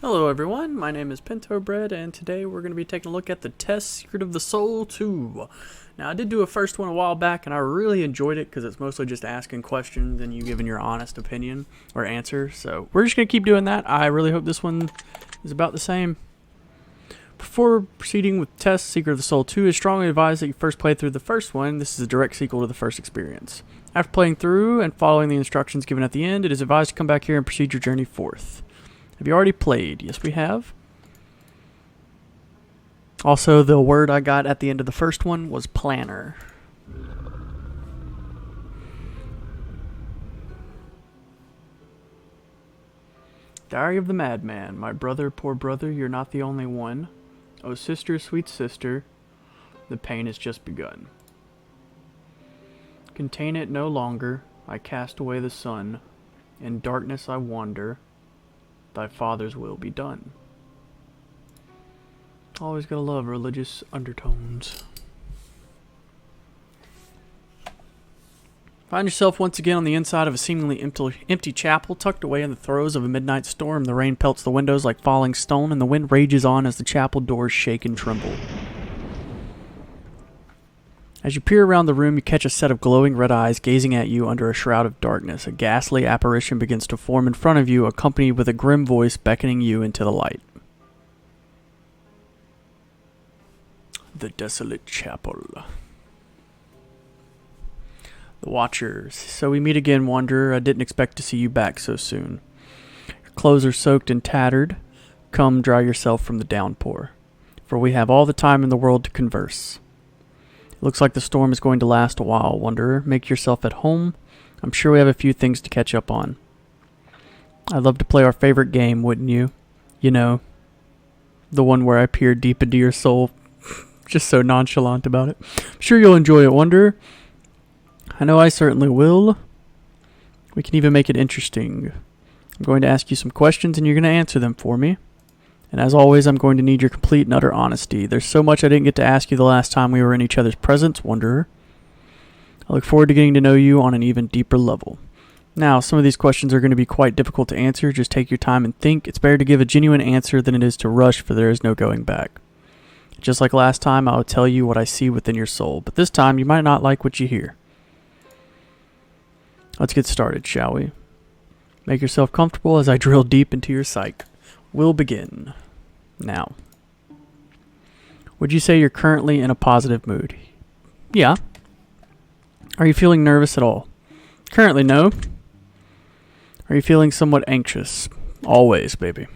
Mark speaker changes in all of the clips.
Speaker 1: Hello everyone, my name is Pinto Bread, and today we're going to be taking a look at the test Secret of the Soul 2. Now, I did do a first one a while back, and I really enjoyed it because it's mostly just asking questions and you giving your honest opinion or answer. So we're just going to keep doing that. I really hope this one is about the same. Before proceeding with test Secret of the Soul 2, I strongly advise that you first play through the first one. This is a direct sequel to the first experience. After playing through and following the instructions given at the end, it is advised to come back here and proceed your journey forth. Have you already played? Yes, we have. Also, the word I got at the end of the first one was planner. Diary of the Madman. My brother, poor brother, you're not the only one. Oh, sister, sweet sister, the pain has just begun. Contain it no longer. I cast away the sun. In darkness I wander. Thy Father's will be done. Always gotta love religious undertones. Find yourself once again on the inside of a seemingly empty chapel, tucked away in the throes of a midnight storm. The rain pelts the windows like falling stone, and the wind rages on as the chapel doors shake and tremble. As you peer around the room, you catch a set of glowing red eyes gazing at you under a shroud of darkness. A ghastly apparition begins to form in front of you, accompanied with a grim voice beckoning you into the light. The desolate chapel. The Watchers. So we meet again, Wanderer. I didn't expect to see you back so soon. Your clothes are soaked and tattered. Come, dry yourself from the downpour, for we have all the time in the world to converse. It looks like the storm is going to last a while, Wanderer. Make yourself at home. I'm sure we have a few things to catch up on. I'd love to play our favorite game, wouldn't you? You know, the one where I peer deep into your soul. Just so nonchalant about it. I'm sure you'll enjoy it, Wanderer. I know I certainly will. We can even make it interesting. I'm going to ask you some questions and you're going to answer them for me. And as always, I'm going to need your complete and utter honesty. There's so much I didn't get to ask you the last time we were in each other's presence, Wanderer. I look forward to getting to know you on an even deeper level. Now, some of these questions are going to be quite difficult to answer. Just take your time and think. It's better to give a genuine answer than it is to rush, for there is no going back. Just like last time, I will tell you what I see within your soul, but this time you might not like what you hear. Let's get started, shall we? Make yourself comfortable as I drill deep into your psyche. We'll begin. Now, would you say you're currently in a positive mood? Yeah. Are you feeling nervous at all? Currently, no. Are you feeling somewhat anxious? Always, baby.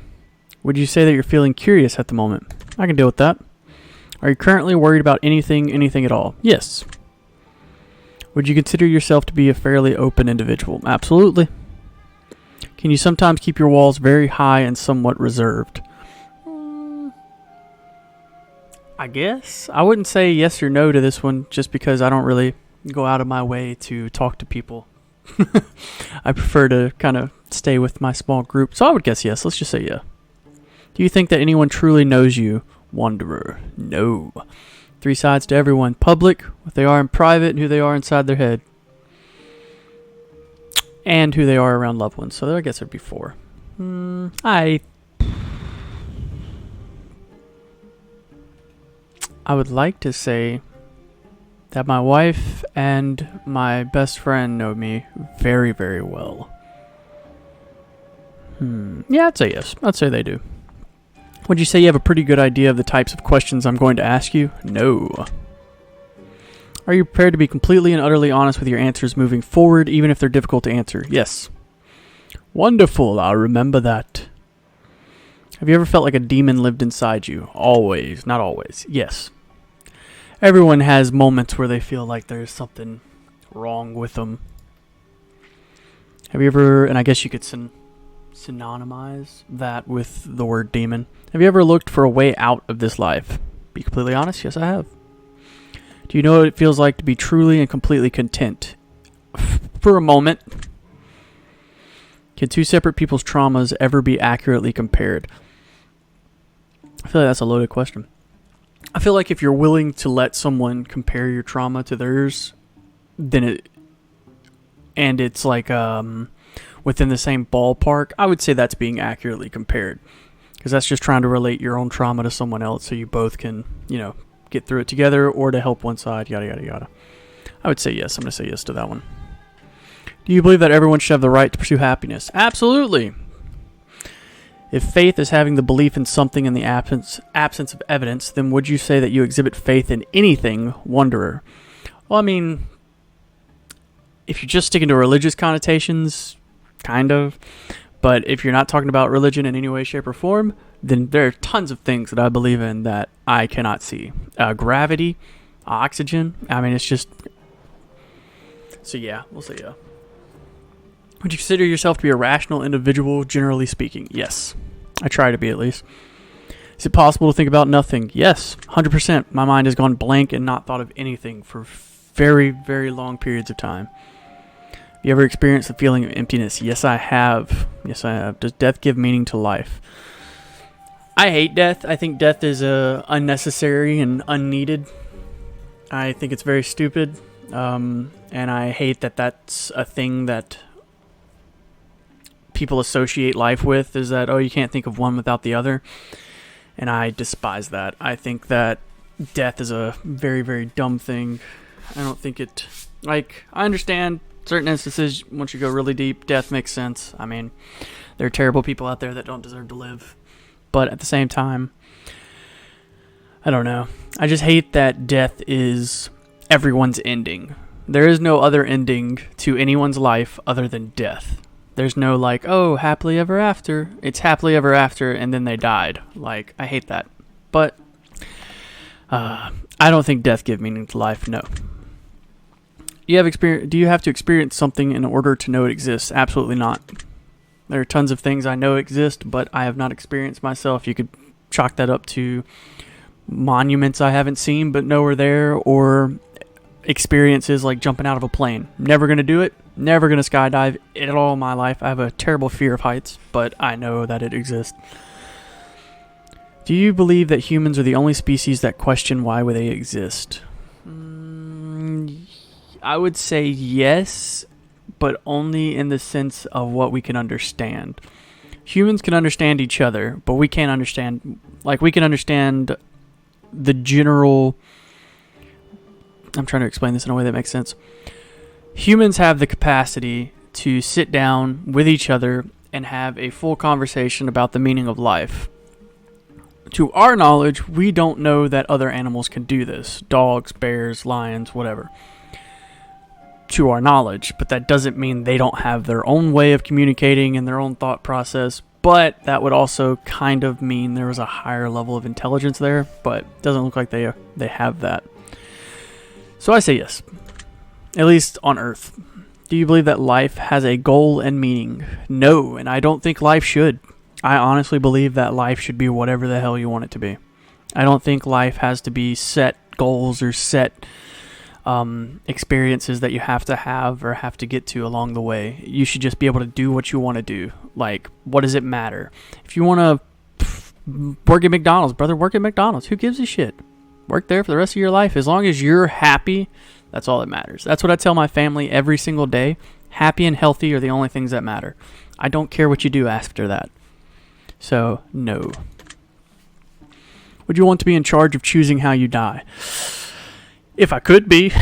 Speaker 1: Would you say that you're feeling curious at the moment? I can deal with that. Are you currently worried about anything at all? Yes. Would you consider yourself to be a fairly open individual? Absolutely. Can you sometimes keep your walls very high and somewhat reserved? I guess. I wouldn't say yes or no to this one just because I don't really go out of my way to talk to people. I prefer to kind of stay with my small group. So I would guess yes. Let's just say yeah. Do you think that anyone truly knows you, Wanderer? No. 3 sides to everyone. Public, what they are in private, and who they are inside their head. And who they are around loved ones. So I guess there'd be 4. I would like to say that my wife and my best friend know me very, very well. Yeah, I'd say yes. I'd say they do. Would you say you have a pretty good idea of the types of questions I'm going to ask you? No. Are you prepared to be completely and utterly honest with your answers moving forward, even if they're difficult to answer? Yes. Wonderful, I'll remember that. Have you ever felt like a demon lived inside you? Always. Not always. Yes. Everyone has moments where they feel like there's something wrong with them. Have you ever, and I guess you could synonymize that with the word demon. Have you ever looked for a way out of this life? Be completely honest, yes I have. Do you know what it feels like to be truly and completely content? For a moment. Can 2 separate people's traumas ever be accurately compared? I feel like that's a loaded question. I feel like if you're willing to let someone compare your trauma to theirs, then it's like within the same ballpark, I would say that's being accurately compared. because that's just trying to relate your own trauma to someone else so you both can, get through it together, or to help one side, yada, yada, yada. I would say yes. I'm going to say yes to that one. Do you believe that everyone should have the right to pursue happiness? Absolutely. If faith is having the belief in something in the absence of evidence, then would you say that you exhibit faith in anything, Wanderer? Well, I mean, if you're just sticking to religious connotations, kind of. But if you're not talking about religion in any way, shape, or form, then there are tons of things that I believe in that I cannot see. Gravity, oxygen. I mean, it's just... So yeah, we'll say yeah. Would you consider yourself to be a rational individual, generally speaking? Yes. I try to be, at least. Is it possible to think about nothing? Yes, 100%. My mind has gone blank and not thought of anything for very, very long periods of time. You ever experienced the feeling of emptiness? Yes, I have. Yes, I have. Does death give meaning to life? I hate death. I think death is unnecessary and unneeded. I think it's very stupid. And I hate that that's a thing that people associate life with, is that, oh, you can't think of one without the other. And I despise that. I think that death is a very, very dumb thing. I don't think it... I understand certain instances, once you go really deep, death makes sense. I mean, there are terrible people out there that don't deserve to live. But at the same time, I don't know. I just hate that death is everyone's ending. There is no other ending to anyone's life other than death. There's no happily ever after. It's happily ever after, and then they died. I hate that. But I don't think death gives meaning to life, no. Do you have to experience something in order to know it exists? Absolutely not. There are tons of things I know exist, but I have not experienced myself. You could chalk that up to monuments I haven't seen but know are there, or experiences like jumping out of a plane. Never going to do it. Never going to skydive at all in my life. I have a terrible fear of heights, but I know that it exists. Do you believe that humans are the only species that question why would they exist? I would say yes, but only in the sense of what we can understand. Humans can understand each other, but we can't understand... we can understand the general... I'm trying to explain this in a way that makes sense. Humans have the capacity to sit down with each other and have a full conversation about the meaning of life. To our knowledge, we don't know that other animals can do this. Dogs, bears, lions, whatever. To our knowledge, but that doesn't mean they don't have their own way of communicating and their own thought process, but that would also kind of mean there was a higher level of intelligence there, but it doesn't look like they have that. So I say yes, at least on Earth. Do you believe that life has a goal and meaning? No, and I don't think life should. I honestly believe that life should be whatever the hell you want it to be. I don't think life has to be set goals or set experiences that you have to have or have to get to along the way. You should just be able to do what you want to do. What does it matter? If you want to work at McDonald's, brother, work at McDonald's. Who gives a shit? Work there for the rest of your life. As long as you're happy, that's all that matters. That's what I tell my family every single day. Happy and healthy are the only things that matter. I don't care what you do after that. So, no. Would you want to be in charge of choosing how you die? If I could be.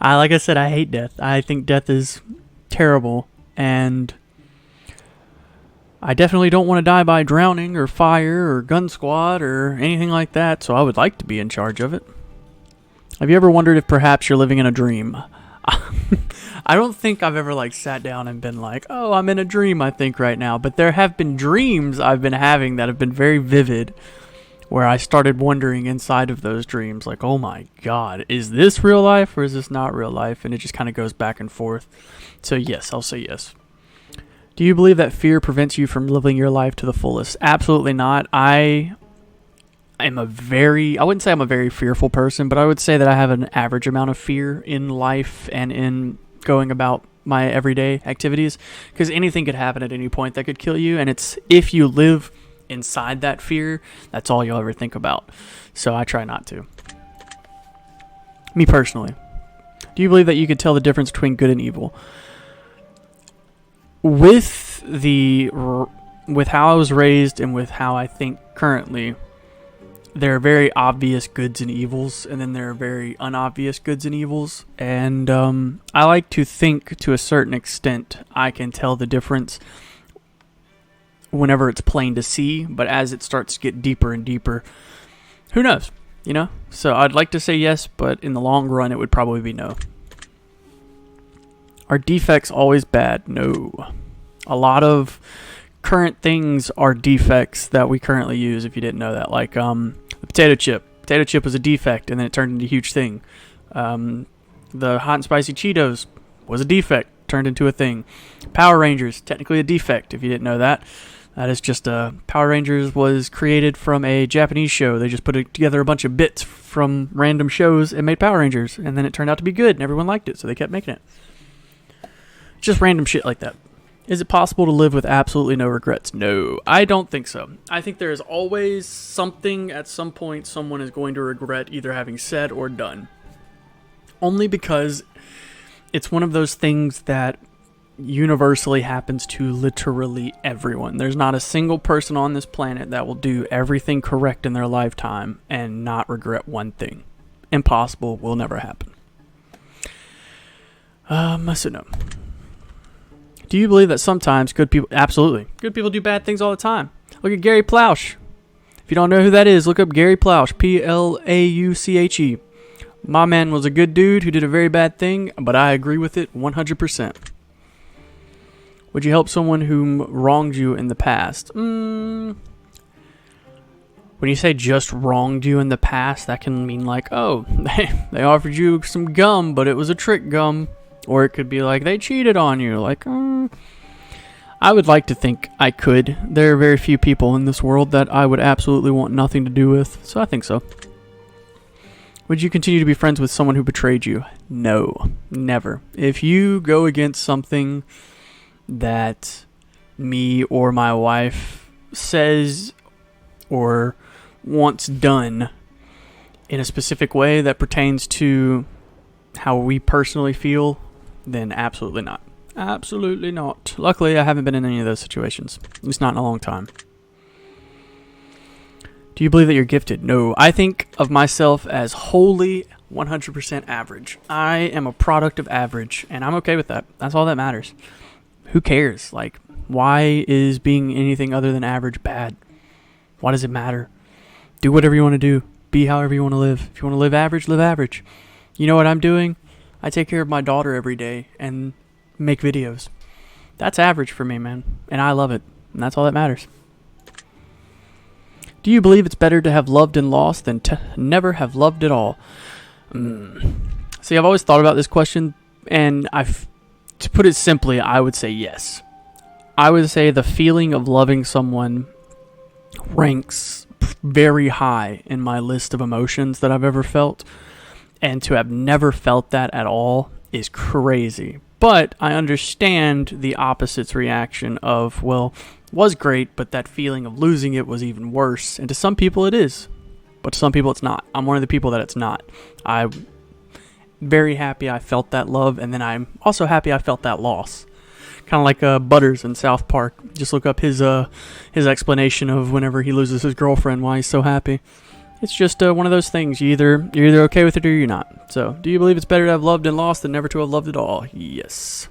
Speaker 1: Like I said, I hate death. I think death is terrible, and I definitely don't want to die by drowning or fire or gun squad or anything like that, so I would like to be in charge of it. Have you ever wondered if perhaps you're living in a dream? I don't think I've ever sat down and been oh, I'm in a dream, I think, right now. But there have been dreams I've been having that have been very vivid, where I started wondering inside of those dreams, oh my God, is this real life or is this not real life? And it just kind of goes back and forth. So yes, I'll say yes. Do you believe that fear prevents you from living your life to the fullest? Absolutely not. I wouldn't say I'm a very fearful person, but I would say that I have an average amount of fear in life and in going about my everyday activities, because anything could happen at any point that could kill you, and it's if you live inside that fear, that's all you'll ever think about. So I try not to. Me personally. Do you believe that you could tell the difference between good and evil? With the with how I was raised and with how I think currently, there are very obvious goods and evils, and then there are very unobvious goods and evils. And I like to think, to a certain extent, I can tell the difference whenever it's plain to see. But as it starts to get deeper and deeper, who knows? You know? So I'd like to say yes, but in the long run, it would probably be no. Are defects always bad? No. A lot of current things are defects that we currently use, if you didn't know that. Like the potato chip. Potato chip was a defect, and then it turned into a huge thing. The hot and spicy Cheetos was a defect, turned into a thing. Power Rangers, technically a defect, if you didn't know that. That is just Power Rangers was created from a Japanese show. They just put together a bunch of bits from random shows and made Power Rangers, and then it turned out to be good, and everyone liked it, so they kept making it. Just random shit like that. Is it possible to live with absolutely no regrets? No, I don't think so. I think there is always something at some point someone is going to regret either having said or done. Only because it's one of those things that universally happens to literally everyone. There's not a single person on this planet that will do everything correct in their lifetime and not regret one thing. Impossible, will never happen. So no. Do you believe that sometimes good people... Absolutely. Good people do bad things all the time. Look at Gary Plauche. If you don't know who that is, look up Gary Plauche. Plauche. My man was a good dude who did a very bad thing, but I agree with it 100%. Would you help someone who wronged you in the past? When you say just wronged you in the past, that can mean like, oh, they offered you some gum, but it was a trick gum. Or it could be like they cheated on you. Like, I would like to think I could. There are very few people in this world that I would absolutely want nothing to do with. So I think so. Would you continue to be friends with someone who betrayed you? No, never. If you go against something that me or my wife says or wants done in a specific way that pertains to how we personally feel, then absolutely not. Absolutely not. Luckily, I haven't been in any of those situations. At least not in a long time. Do you believe that you're gifted? No. I think of myself as wholly 100% average. I am a product of average, and I'm okay with that. That's all that matters. Who cares? Like, why is being anything other than average bad? Why does it matter? Do whatever you want to do. Be however you want to live. If you want to live average, live average. You know what I'm doing? I take care of my daughter every day and make videos. That's average for me, man. And I love it. And that's all that matters. Do you believe it's better to have loved and lost than to never have loved at all? See, I've always thought about this question, and to put it simply, I would say yes. I would say the feeling of loving someone ranks very high in my list of emotions that I've ever felt. And to have never felt that at all is crazy. But I understand the opposite's reaction of, well, was great, but that feeling of losing it was even worse. And to some people it is, but to some people it's not. I'm one of the people that it's not. I'm very happy I felt that love, and then I'm also happy I felt that loss. Kind of like Butters in South Park. Just look up his explanation of whenever he loses his girlfriend, why he's so happy. It's just one of those things. You're either okay with it or you're not. So, do you believe it's better to have loved and lost than never to have loved at all? Yes.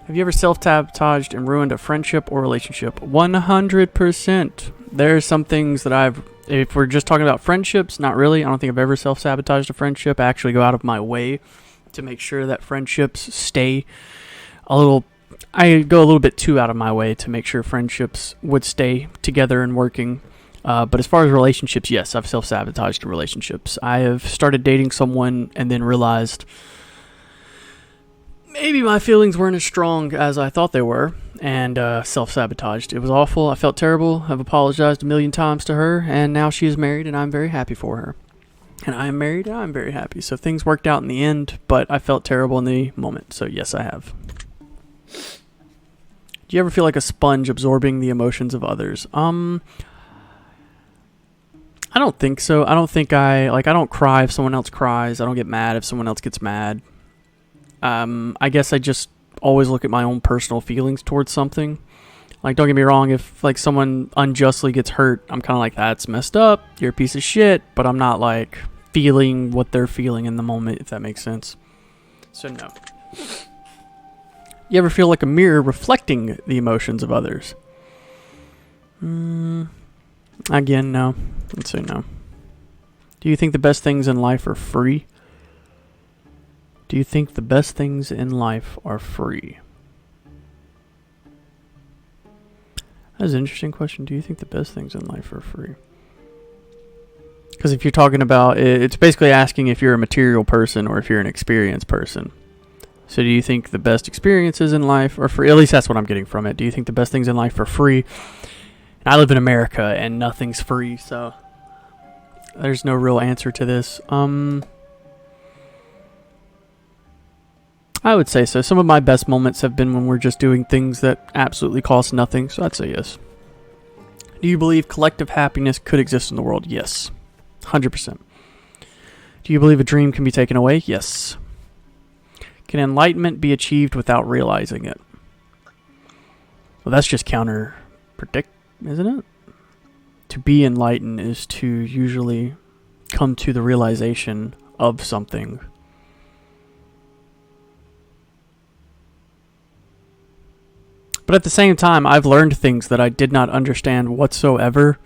Speaker 1: Have you ever self-sabotaged and ruined a friendship or relationship? 100%. There are some things that if we're just talking about friendships, not really. I don't think I've ever self-sabotaged a friendship. I actually go out of my way to make sure that friendships stay I go a little bit too out of my way to make sure friendships would stay together and working. But as far as relationships, yes, I've self-sabotaged relationships. I have started dating someone and then realized maybe my feelings weren't as strong as I thought they were, and self-sabotaged. It was awful. I felt terrible. I've apologized a million times to her, and now she is married, and I'm very happy for her. And I am married, and I'm very happy. So things worked out in the end, but I felt terrible in the moment. So yes, I have. Do you ever feel like a sponge absorbing the emotions of others? I don't think so. I don't think I don't cry if someone else cries. I don't get mad if someone else gets mad. I guess I just always look at my own personal feelings towards something. Like, don't get me wrong, if like someone unjustly gets hurt, I'm kind of like, that's messed up, you're a piece of shit, but I'm not like feeling what they're feeling in the moment, if that makes sense. So no. You ever feel like a mirror reflecting the emotions of others? Again, no. Let's say no. Do you think the best things in life are free? Do you think the best things in life are free? That's an interesting question. Do you think the best things in life are free? Because if you're talking about, it's basically asking if you're a material person or if you're an experienced person. So do you think the best experiences in life are free? At least that's what I'm getting from it. Do you think the best things in life are free? And I live in America and nothing's free, so there's no real answer to this. I would say so. Some of my best moments have been when we're just doing things that absolutely cost nothing, so I'd say yes. Do you believe collective happiness could exist in the world? Yes. 100%. Do you believe a dream can be taken away? Yes. Can enlightenment be achieved without realizing it? Well, that's just counter-predict, isn't it? To be enlightened is to usually come to the realization of something. But at the same time, I've learned things that I did not understand whatsoever,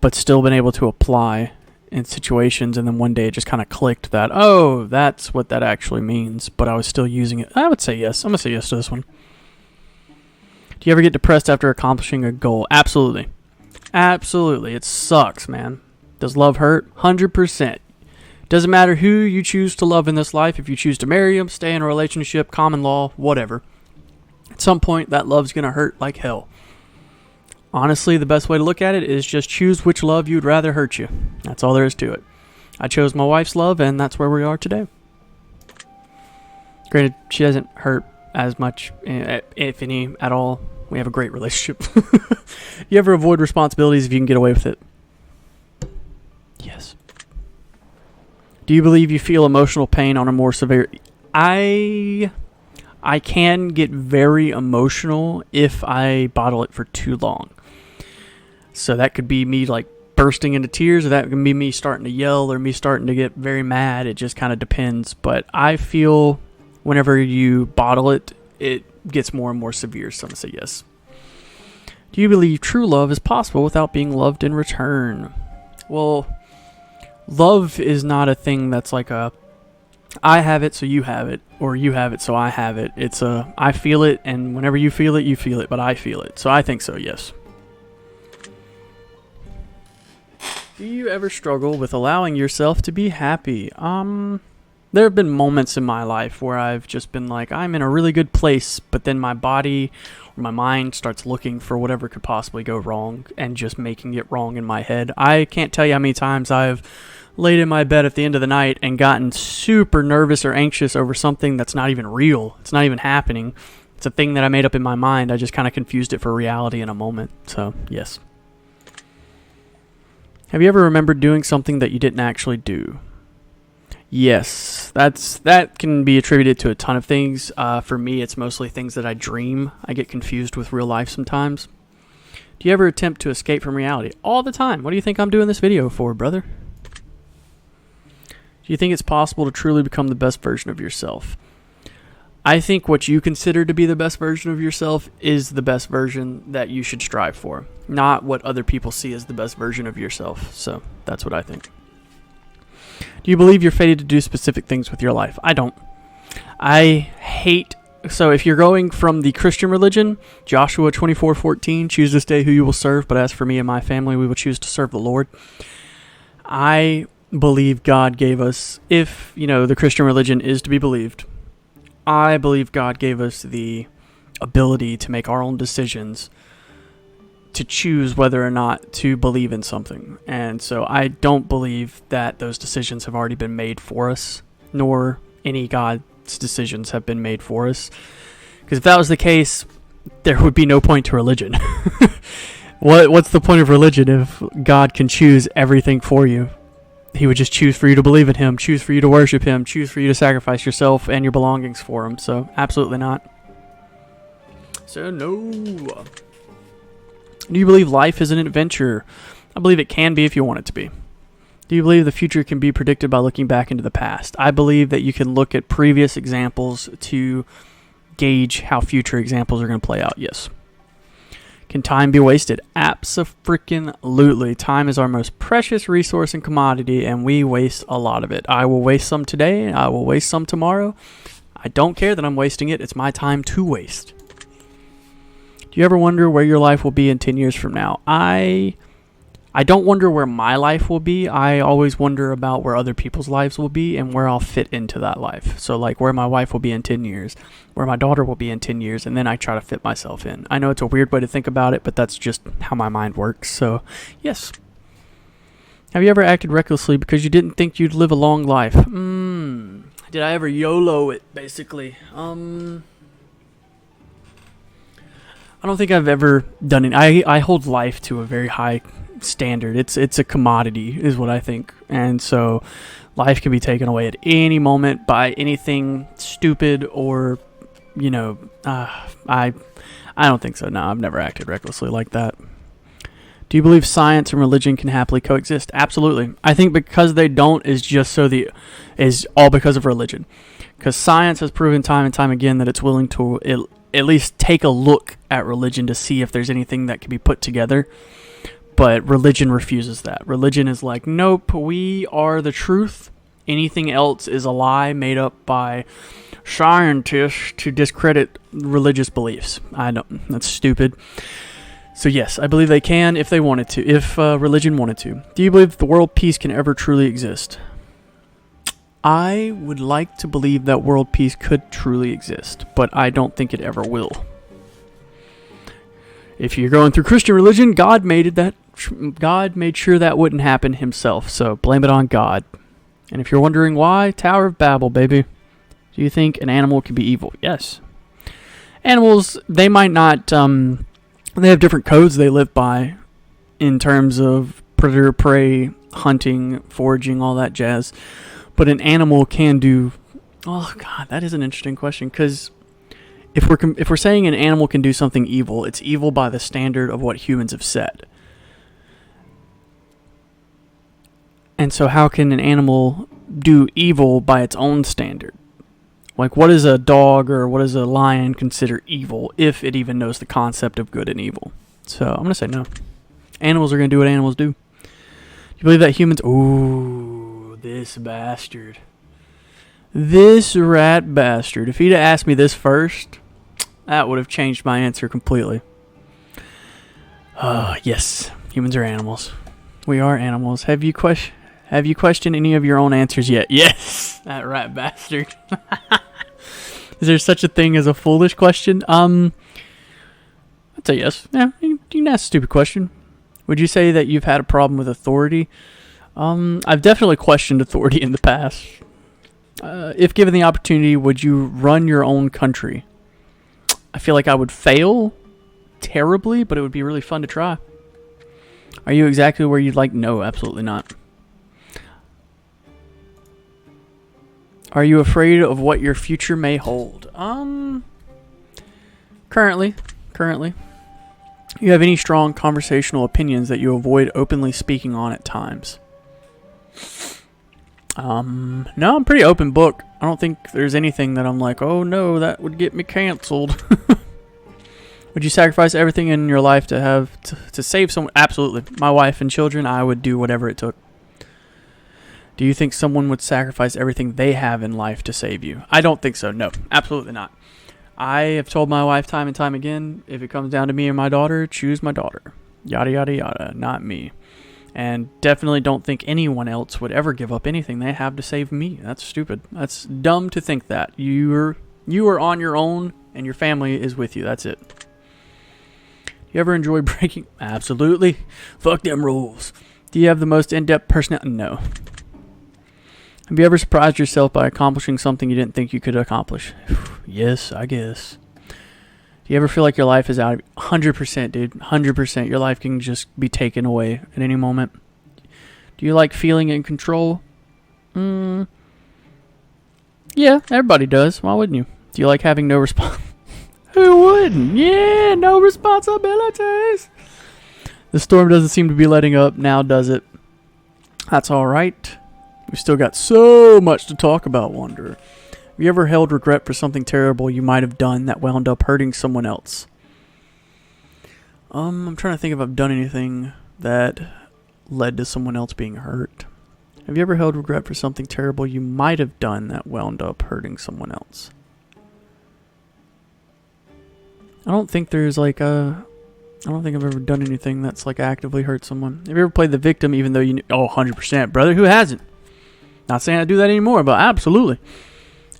Speaker 1: but still been able to apply in situations, and then one day it just kind of clicked that, oh, that's what that actually means, but I was still using it. I would say yes. I'm going to say yes to this one. Do you ever get depressed after accomplishing a goal? Absolutely. Absolutely. It sucks, man. Does love hurt? 100%. Doesn't matter who you choose to love in this life. If you choose to marry them, stay in a relationship, common law, whatever. At some point, that love's going to hurt like hell. Honestly, the best way to look at it is just choose which love you'd rather hurt you. That's all there is to it. I chose my wife's love, and that's where we are today. Granted, she doesn't hurt as much, if any, at all. We have a great relationship. You ever avoid responsibilities if you can get away with it? Yes. Do you believe you feel emotional pain on a more severe... I can get very emotional if I bottle it for too long. So that could be me like bursting into tears, or that could be me starting to yell, or me starting to get very mad. It just kind of depends. But I feel whenever you bottle it, it gets more and more severe. So I'm going to say yes. Do you believe true love is possible without being loved in return? Well, love is not a thing that's like a I have it, so you have it, or you have it, so I have it. It's a, I feel it, and whenever you feel it, but I feel it. So I think so, yes. Do you ever struggle with allowing yourself to be happy? There have been moments in my life where I've just been like, I'm in a really good place, but then my body or my mind starts looking for whatever could possibly go wrong and just making it wrong in my head. I can't tell you how many times I've laid in my bed at the end of the night and gotten super nervous or anxious over something that's not even real. It's not even happening. It's a thing that I made up in my mind. I just kind of confused it for reality in a moment. So, yes. Have you ever remembered doing something that you didn't actually do? Yes. That can be attributed to a ton of things. For me, it's mostly things that I dream. I get confused with real life sometimes. Do you ever attempt to escape from reality? All the time. What do you think I'm doing this video for, brother? Do you think it's possible to truly become the best version of yourself? I think what you consider to be the best version of yourself is the best version that you should strive for, not what other people see as the best version of yourself. So that's what I think. Do you believe you're fated to do specific things with your life? I don't. I hate... So if you're going from the Christian religion, Joshua 24:14, choose this day who you will serve, but as for me and my family, we will choose to serve the Lord. I believe God gave us, if, the Christian religion is to be believed, I believe God gave us the ability to make our own decisions to choose whether or not to believe in something. And so I don't believe that those decisions have already been made for us, nor any God's decisions have been made for us. Because if that was the case, there would be no point to religion. What's the point of religion if God can choose everything for you? He would just choose for you to believe in him, choose for you to worship him, choose for you to sacrifice yourself and your belongings for him. So, absolutely not. So, no. Do you believe life is an adventure? I believe it can be if you want it to be. Do you believe the future can be predicted by looking back into the past? I believe that you can look at previous examples to gauge how future examples are going to play out. Yes. Can time be wasted? Abso-freaking-lutely. Time is our most precious resource and commodity, and we waste a lot of it. I will waste some today. I will waste some tomorrow. I don't care that I'm wasting it. It's my time to waste. Do you ever wonder where your life will be in 10 years from now? I don't wonder where my life will be. I always wonder about where other people's lives will be and where I'll fit into that life. So like where my wife will be in 10 years, where my daughter will be in 10 years, and then I try to fit myself in. I know it's a weird way to think about it, but that's just how my mind works. So, yes. Have you ever acted recklessly because you didn't think you'd live a long life? Did I ever YOLO it, basically? I don't think I've ever done it. I hold life to a very high standard. It's a commodity is what I think, and so life can be taken away at any moment by anything stupid or I don't think so. No, I've never acted recklessly like that. Do you believe science and religion can happily coexist? Absolutely. I think because they don't is all because of religion, because science has proven time and time again that it's willing to at least take a look at religion to see if there's anything that can be put together. But religion refuses that. Religion is like, nope, we are the truth. Anything else is a lie made up by scientists to discredit religious beliefs. I don't. That's stupid. So yes, I believe they can if they wanted to, if religion wanted to. Do you believe the world peace can ever truly exist? I would like to believe that world peace could truly exist, but I don't think it ever will. If you're going through Christian religion, God made sure that wouldn't happen himself, so blame it on God. And if you're wondering why, Tower of Babel, baby. Do you think an animal can be evil? Yes. Animals, they might not, they have different codes they live by in terms of predator, prey, hunting, foraging, all that jazz. But an animal can do, oh God, that is an interesting question, because if we're saying an animal can do something evil, it's evil by the standard of what humans have said. And so how can an animal do evil by its own standard? Like, what is a dog or what is a lion consider evil if it even knows the concept of good and evil? So I'm going to say no. Animals are going to do what animals do. Do you believe that humans... Ooh, this bastard. This rat bastard. If he'd have asked me this first, that would have changed my answer completely. Yes, humans are animals. We are animals. Have you questioned any of your own answers yet? Yes, that rat bastard. Is there such a thing as a foolish question? I'd say yes. Yeah, you can ask a stupid question. Would you say that you've had a problem with authority? I've definitely questioned authority in the past. If given the opportunity, would you run your own country? I feel like I would fail terribly, but it would be really fun to try. Are you exactly where you'd like? No, absolutely not. Are you afraid of what your future may hold? Currently. You have any strong conversational opinions that you avoid openly speaking on at times? No, I'm pretty open book. I don't think there's anything that I'm like, oh no, that would get me canceled. Would you sacrifice everything in your life to save someone? Absolutely. My wife and children, I would do whatever it took. Do you think someone would sacrifice everything they have in life to save you? I don't think so. No, absolutely not. I have told my wife time and time again, if it comes down to me and my daughter, choose my daughter. Yada, yada, yada. Not me. And definitely don't think anyone else would ever give up anything they have to save me. That's stupid. That's dumb to think that. You are on your own and your family is with you. That's it. You ever enjoy breaking? Absolutely. Fuck them rules. Do you have the most in-depth personality? No. Have you ever surprised yourself by accomplishing something you didn't think you could accomplish? Yes, I guess. Do you ever feel like your life is out of 100%, dude? 100%. Your life can just be taken away at any moment. Do you like feeling in control? Yeah, everybody does. Why wouldn't you? Do you like having no response? Who wouldn't? Yeah, no responsibilities. The storm doesn't seem to be letting up now, does it? That's all right. We've still got so much to talk about, Wanderer. Have you ever held regret for something terrible you might have done that wound up hurting someone else? I'm trying to think if I've done anything that led to someone else being hurt. Have you ever held regret for something terrible you might have done that wound up hurting someone else? I don't think I've ever done anything that's like actively hurt someone. Have you ever played the victim even though you knew? Oh, 100%, brother. Who hasn't? Not saying I do that anymore, but absolutely.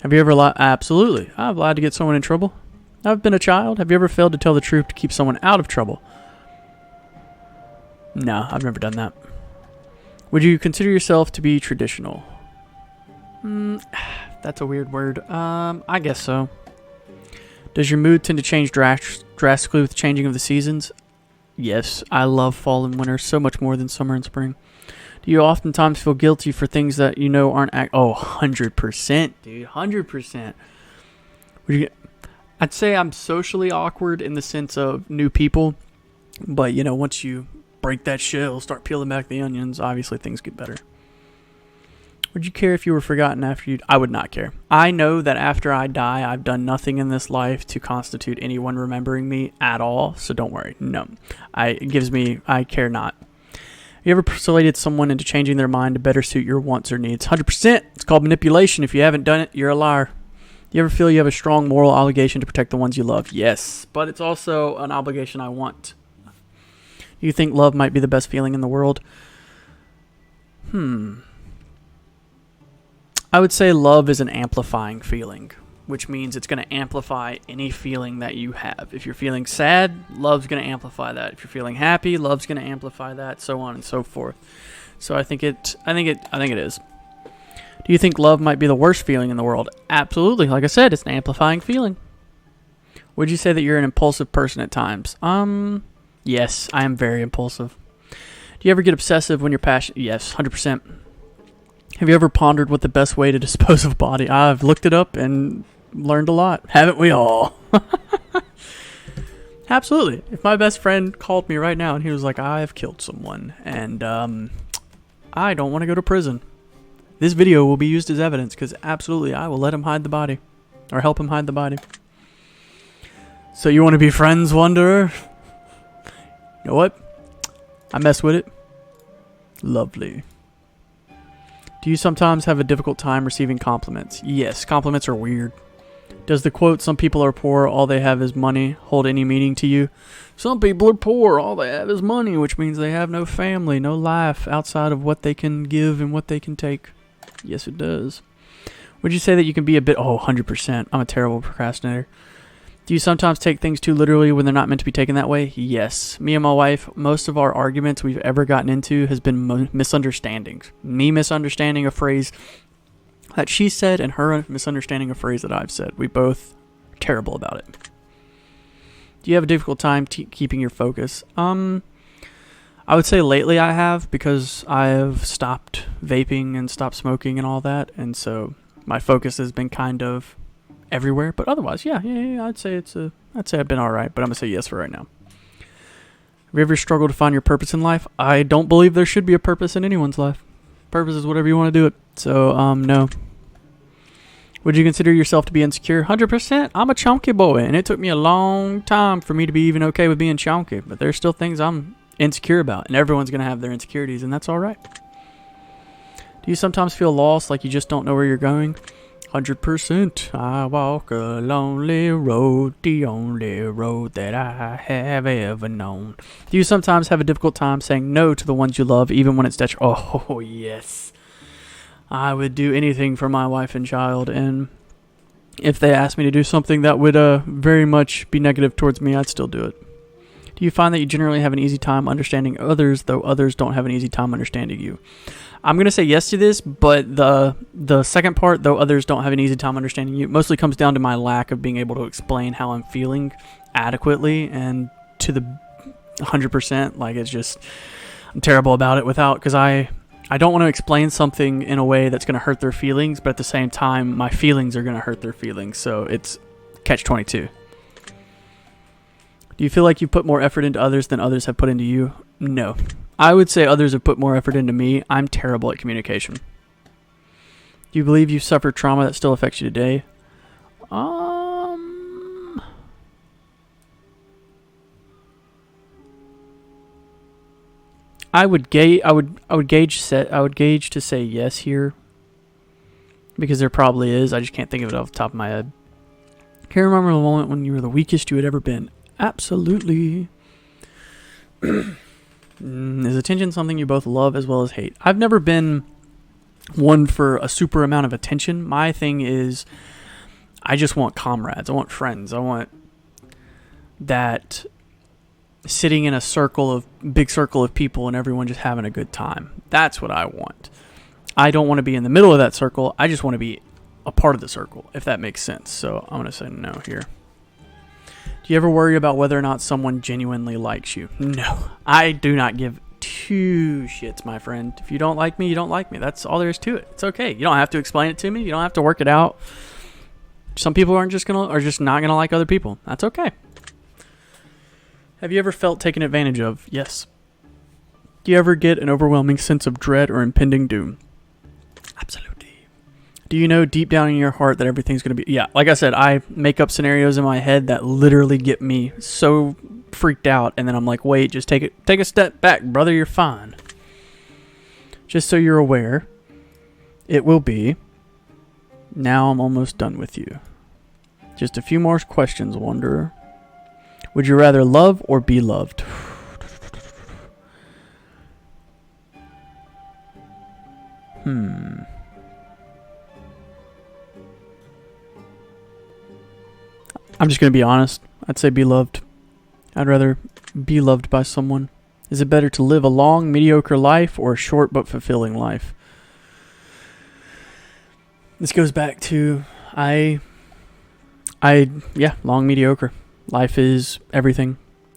Speaker 1: Have you ever lied? Absolutely. I've lied to get someone in trouble. I've been a child. Have you ever failed to tell the truth to keep someone out of trouble? No, I've never done that. Would you consider yourself to be traditional? That's a weird word. I guess so. Does your mood tend to change drastically with the changing of the seasons? Yes, I love fall and winter so much more than summer and spring. Do you oftentimes feel guilty for things that you know aren't 100%, dude. 100%. I'd say I'm socially awkward in the sense of new people. But, once you break that shell, start peeling back the onions, obviously things get better. Would you care if you were forgotten after you... I would not care. I know that after I die, I've done nothing in this life to constitute anyone remembering me at all. So don't worry. No. I care not. Have you ever persuaded someone into changing their mind to better suit your wants or needs? 100%. It's called manipulation. If you haven't done it, you're a liar. Do you ever feel you have a strong moral obligation to protect the ones you love? Yes. But it's also an obligation I want. Do you think love might be the best feeling in the world? I would say love is an amplifying feeling, which means it's going to amplify any feeling that you have. If you're feeling sad, love's going to amplify that. If you're feeling happy, love's going to amplify that, so on and so forth. So I think it is. Do you think love might be the worst feeling in the world? Absolutely. Like I said, it's an amplifying feeling. Would you say that you're an impulsive person at times? Yes, I am very impulsive. Do you ever get obsessive when you're passionate? Yes, 100%. Have you ever pondered what the best way to dispose of a body? I've looked it up and learned a lot. Haven't we all? Absolutely. If my best friend called me right now and he was like, I've killed someone and I don't want to go to prison, this video will be used as evidence because absolutely I will let him hide the body or help him hide the body. So you want to be friends, Wanderer? You know what? I mess with it. Lovely. Do you sometimes have a difficult time receiving compliments? Yes, compliments are weird. Does the quote, some people are poor, all they have is money, hold any meaning to you? Some people are poor, all they have is money, which means they have no family, no life outside of what they can give and what they can take. Yes, it does. Would you say that you can be a bit... 100%. I'm a terrible procrastinator. Do you sometimes take things too literally when they're not meant to be taken that way? Yes. Me and my wife, most of our arguments we've ever gotten into has been misunderstandings. Me misunderstanding a phrase that she said and her misunderstanding a phrase that I've said. We both are terrible about it. Do you have a difficult time keeping your focus? I would say lately I have because I have stopped vaping and stopped smoking and all that. And so my focus has been kind of everywhere, but otherwise, yeah, I'd say I've been all right, but I'm gonna say yes for right now. Have you ever struggled to find your purpose in life? I don't believe there should be a purpose in anyone's life. Purpose is whatever you want to do it. So, no. Would you consider yourself to be insecure? 100%. I'm a chunky boy, and it took me a long time for me to be even okay with being chunky, but there's still things I'm insecure about, and everyone's gonna have their insecurities, and that's all right. Do you sometimes feel lost, like you just don't know where you're going? 100%. I walk a lonely road, the only road that I have ever known. Do you sometimes have a difficult time saying no to the ones you love, even when it's detrimental? Oh, yes. I would do anything for my wife and child, and if they asked me to do something that would very much be negative towards me, I'd still do it. Do you find that you generally have an easy time understanding others, though others don't have an easy time understanding you? I'm going to say yes to this, but the second part, though others don't have an easy time understanding you, mostly comes down to my lack of being able to explain how I'm feeling adequately and to the 100%. Like, it's just, I'm terrible about it because I don't want to explain something in a way that's going to hurt their feelings, but at the same time, my feelings are going to hurt their feelings. So it's catch-22. Do you feel like you put more effort into others than others have put into you? No. I would say others have put more effort into me. I'm terrible at communication. Do you believe you've suffered trauma that still affects you today? I would gauge to say yes here, because there probably is. I just can't think of it off the top of my head. Can you remember the moment when you were the weakest you had ever been? Absolutely. Is attention something you both love as well as hate? I've never been one for a super amount of attention. My thing is, I just want comrades. I want friends. I want that sitting in a big circle of people and everyone just having a good time. That's what I want. I don't want to be in the middle of that circle. I just want to be a part of the circle, if that makes sense. So I'm going to say no here. Do you ever worry about whether or not someone genuinely likes you? No. I do not give two shits, my friend. If you don't like me, you don't like me. That's all there is to it. It's okay. You don't have to explain it to me. You don't have to work it out. Some people are just not gonna like other people. That's okay. Have you ever felt taken advantage of? Yes. Do you ever get an overwhelming sense of dread or impending doom? Absolutely. Do you know deep down in your heart that everything's going to be... Yeah, like I said, I make up scenarios in my head that literally get me so freaked out. And then I'm like, wait, just take a step back, brother. You're fine. Just so you're aware, it will be. Now I'm almost done with you. Just a few more questions, Wanderer. Would you rather love or be loved? I'm just going to be honest. I'd say be loved. I'd rather be loved by someone. Is it better to live a long, mediocre life or a short but fulfilling life? This goes back to long, mediocre. Life is everything.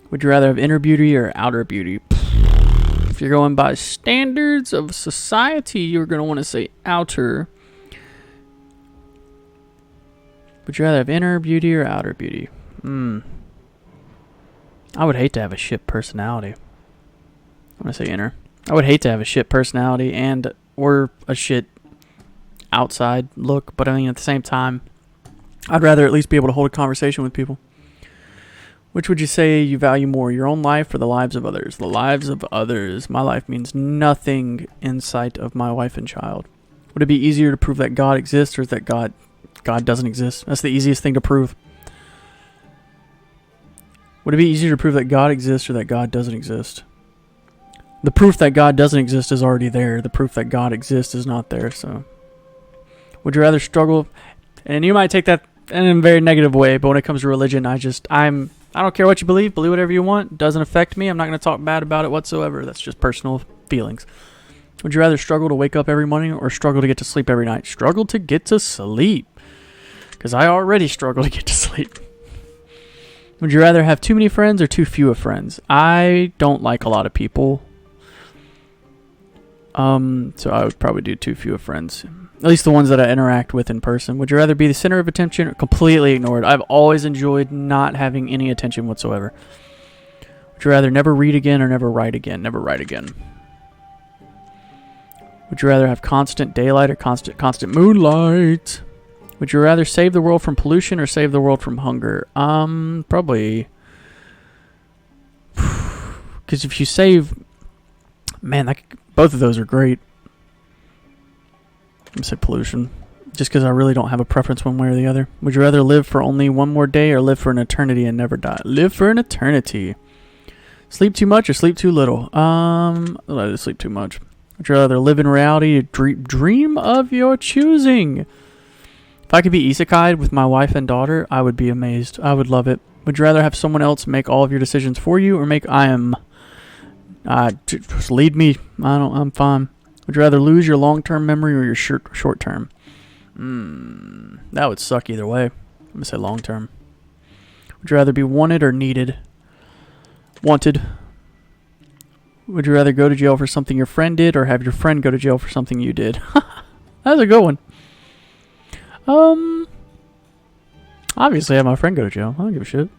Speaker 1: Would you rather have inner beauty or outer beauty? If you're going by standards of society, you're going to want to say outer. Would you rather have inner beauty or outer beauty? I would hate to have a shit personality. I'm going to say inner. I would hate to have a shit personality or a shit outside look, but I mean at the same time, I'd rather at least be able to hold a conversation with people. Which would you say you value more, your own life or the lives of others? The lives of others. My life means nothing in sight of my wife and child. Would it be easier to prove that God exists or that God doesn't exist? That's the easiest thing to prove. Would it be easier to prove that God exists or that God doesn't exist? The proof that God doesn't exist is already there. The proof that God exists is not there. So, would you rather struggle? And you might take that in a very negative way, but when it comes to religion, I don't care what you believe whatever you want. It doesn't affect me. I'm not going to talk bad about it whatsoever. That's just personal feelings. Would you rather struggle to wake up every morning or struggle to get to sleep every night? Struggle to get to sleep. Because I already struggle to get to sleep. Would you rather have too many friends or too few of friends? I don't like a lot of people. So I would probably do too few of friends. At least the ones that I interact with in person. Would you rather be the center of attention or completely ignored? I've always enjoyed not having any attention whatsoever. Would you rather never read again or never write again? Never write again. Would you rather have constant daylight or constant moonlight? Would you rather save the world from pollution or save the world from hunger? Probably. Because if you save... Man, both of those are great. I'm going to say pollution. Just because I really don't have a preference one way or the other. Would you rather live for only one more day or live for an eternity and never die? Live for an eternity. Sleep too much or sleep too little? I'd sleep too much. Would you rather live in reality or dream of your choosing? If I could be isekai'd with my wife and daughter, I would be amazed. I would love it. Would you rather have someone else make all of your decisions for you or just lead me? I'm fine. Would you rather lose your long-term memory or your short-term? That would suck either way. I'm going to say long-term. Would you rather be wanted or needed? Wanted. Would you rather go to jail for something your friend did or have your friend go to jail for something you did? That's a good one. Obviously have my friend go to jail. I don't give a shit.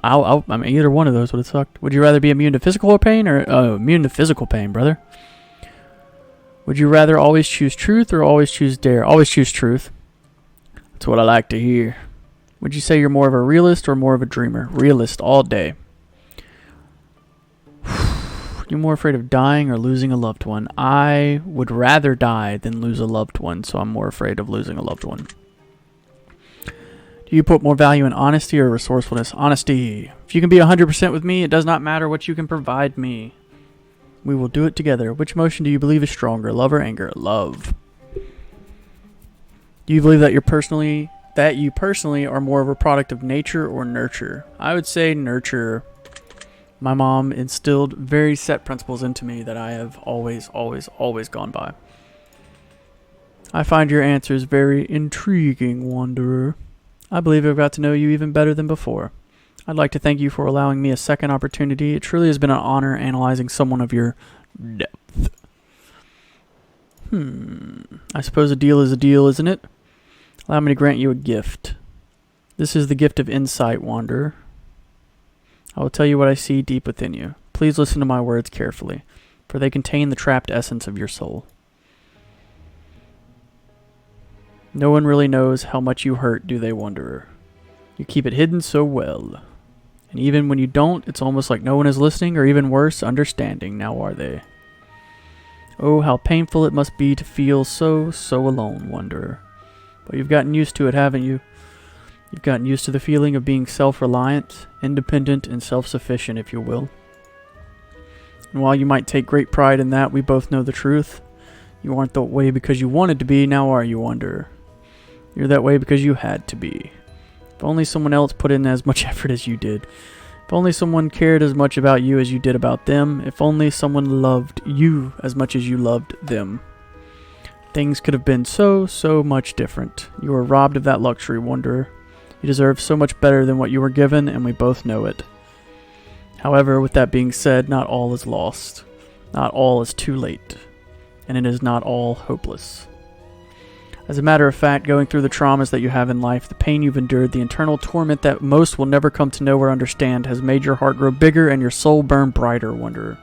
Speaker 1: I mean, either one of those would have sucked. Would you rather be immune to physical pain or immune to physical pain, brother? Would you rather always choose truth or always choose dare? Always choose truth. That's what I like to hear. Would you say you're more of a realist or more of a dreamer? Realist all day. You're more afraid of dying or losing a loved one. I would rather die than lose a loved one, so I'm more afraid of losing a loved one. Do you put more value in honesty or resourcefulness? Honesty. If you can be 100% with me, it does not matter what you can provide me. We will do it together. Which emotion do you believe is stronger, love or anger? Love. Do you believe that you personally are more of a product of nature or nurture? I would say nurture. My mom instilled very set principles into me that I have always gone by. I find your answers very intriguing, Wanderer. I believe I've got to know you even better than before. I'd like to thank you for allowing me a second opportunity. It truly has been an honor analyzing someone of your depth. I suppose a deal is a deal, isn't it? Allow me to grant you a gift. This is the gift of insight, Wanderer. I will tell you what I see deep within you. Please listen to my words carefully, for they contain the trapped essence of your soul. No one really knows how much you hurt, do they, Wanderer? You keep it hidden so well. And even when you don't, it's almost like no one is listening, or even worse, understanding, now are they? Oh, how painful it must be to feel so alone, Wanderer. But you've gotten used to it, haven't you? You've gotten used to the feeling of being self-reliant, independent, and self-sufficient, if you will. And while you might take great pride in that, we both know the truth. You aren't that way because you wanted to be, now are you, Wanderer? You're that way because you had to be. If only someone else put in as much effort as you did. If only someone cared as much about you as you did about them. If only someone loved you as much as you loved them. Things could have been so much different. You were robbed of that luxury, Wanderer. You deserve so much better than what you were given, and we both know it. However, with that being said, not all is lost. Not all is too late. And it is not all hopeless. As a matter of fact, going through the traumas that you have in life, the pain you've endured, the internal torment that most will never come to know or understand has made your heart grow bigger and your soul burn brighter, Wanderer.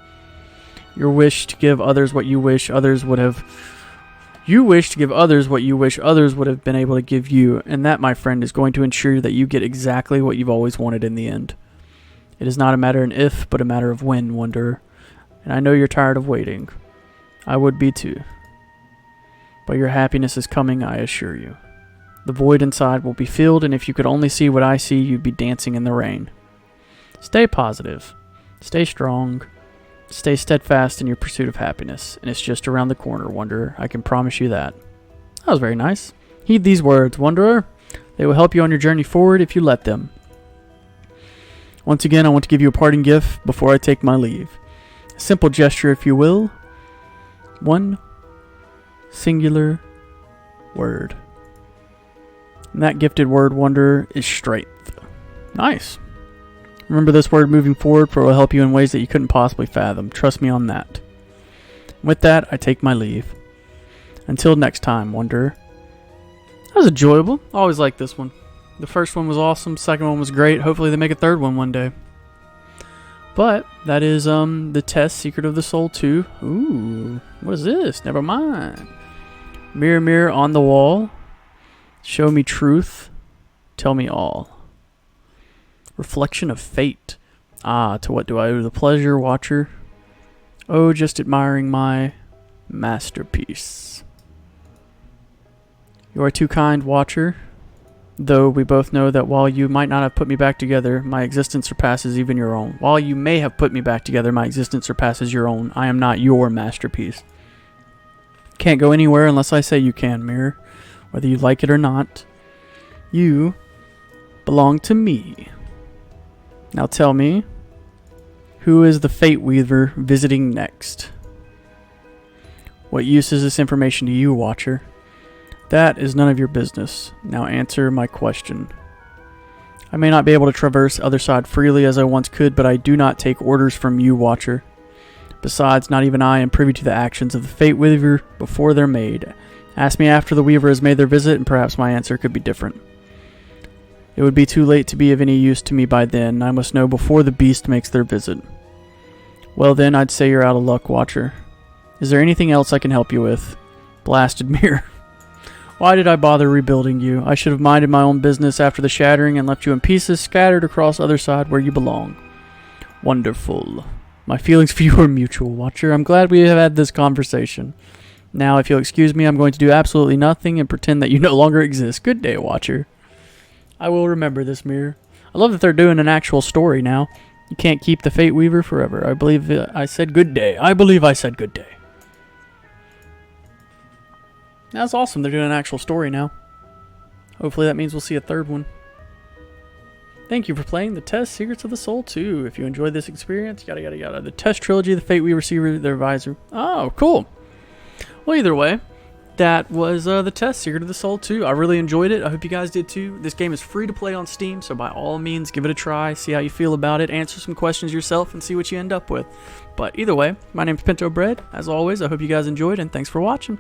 Speaker 1: Your wish to give others what you wish others would have... You wish to give others what you wish others would have been able to give you, and that, my friend, is going to ensure that you get exactly what you've always wanted in the end. It is not a matter of if, but a matter of when, Wanderer. And I know you're tired of waiting. I would be too. But your happiness is coming, I assure you. The void inside will be filled, and if you could only see what I see, you'd be dancing in the rain. Stay positive. Stay strong. Stay steadfast in your pursuit of happiness, and it's just around the corner, Wanderer. I can promise you that. That was very nice. Heed these words, Wanderer. They will help you on your journey forward if you let them. Once again, I want to give you a parting gift before I take my leave. A simple gesture, if you will. One singular word. And that gifted word, Wanderer, is strength. Nice. Remember this word moving forward, for it will help you in ways that you couldn't possibly fathom. Trust me on that. With that, I take my leave. Until next time, Wanderer. That was enjoyable. I always liked this one. The first one was awesome. Second one was great. Hopefully they make a third one day. But that is the test, Secret of the Soul 2. Ooh, what is this? Never mind. Mirror, mirror on the wall. Show me truth. Tell me all. Reflection of fate. Ah, to what do I owe the pleasure, watcher? Oh, just admiring my masterpiece. You are too kind, watcher. Though we both know that while you might not have put me back together, my existence surpasses even your own. While you may have put me back together, my existence surpasses your own. I am not your masterpiece. Can't go anywhere unless I say you can, mirror. Whether you like it or not, you belong to me. Now tell me, who is the Fate Weaver visiting next? What use is this information to you, watcher? That is none of your business. Now answer my question. I may not be able to traverse other side freely as I once could, but I do not take orders from you, watcher. Besides, not even I am privy to the actions of the Fate Weaver before they're made. Ask me after the Weaver has made their visit, and perhaps my answer could be different. It would be too late to be of any use to me by then. I must know before the beast makes their visit. Well then, I'd say you're out of luck, Watcher. Is there anything else I can help you with? Blasted mirror. Why did I bother rebuilding you? I should have minded my own business after the shattering and left you in pieces scattered across other side where you belong. Wonderful. My feelings for you are mutual, Watcher. I'm glad we have had this conversation. Now, if you'll excuse me, I'm going to do absolutely nothing and pretend that you no longer exist. Good day, Watcher. I will remember this mirror. I love that they're doing an actual story now. You can't keep the Fate Weaver forever. I believe I said good day. I believe I said good day. That's awesome. They're doing an actual story now. Hopefully that means we'll see a third one. Thank you for playing the Test Secrets of the Soul 2. If you enjoyed this experience, yada yada yada. The Test Trilogy, the Fate Weaver, the Advisor. Oh, cool. Well, either way, that was the Test Secret of the Soul 2. I really enjoyed it. I hope you guys did too. This game is free to play on Steam, so by all means, give it a try. See how you feel about it. Answer some questions yourself and see what you end up with. But either way, my name's Pinto Bread. As always, I hope you guys enjoyed, and thanks for watching.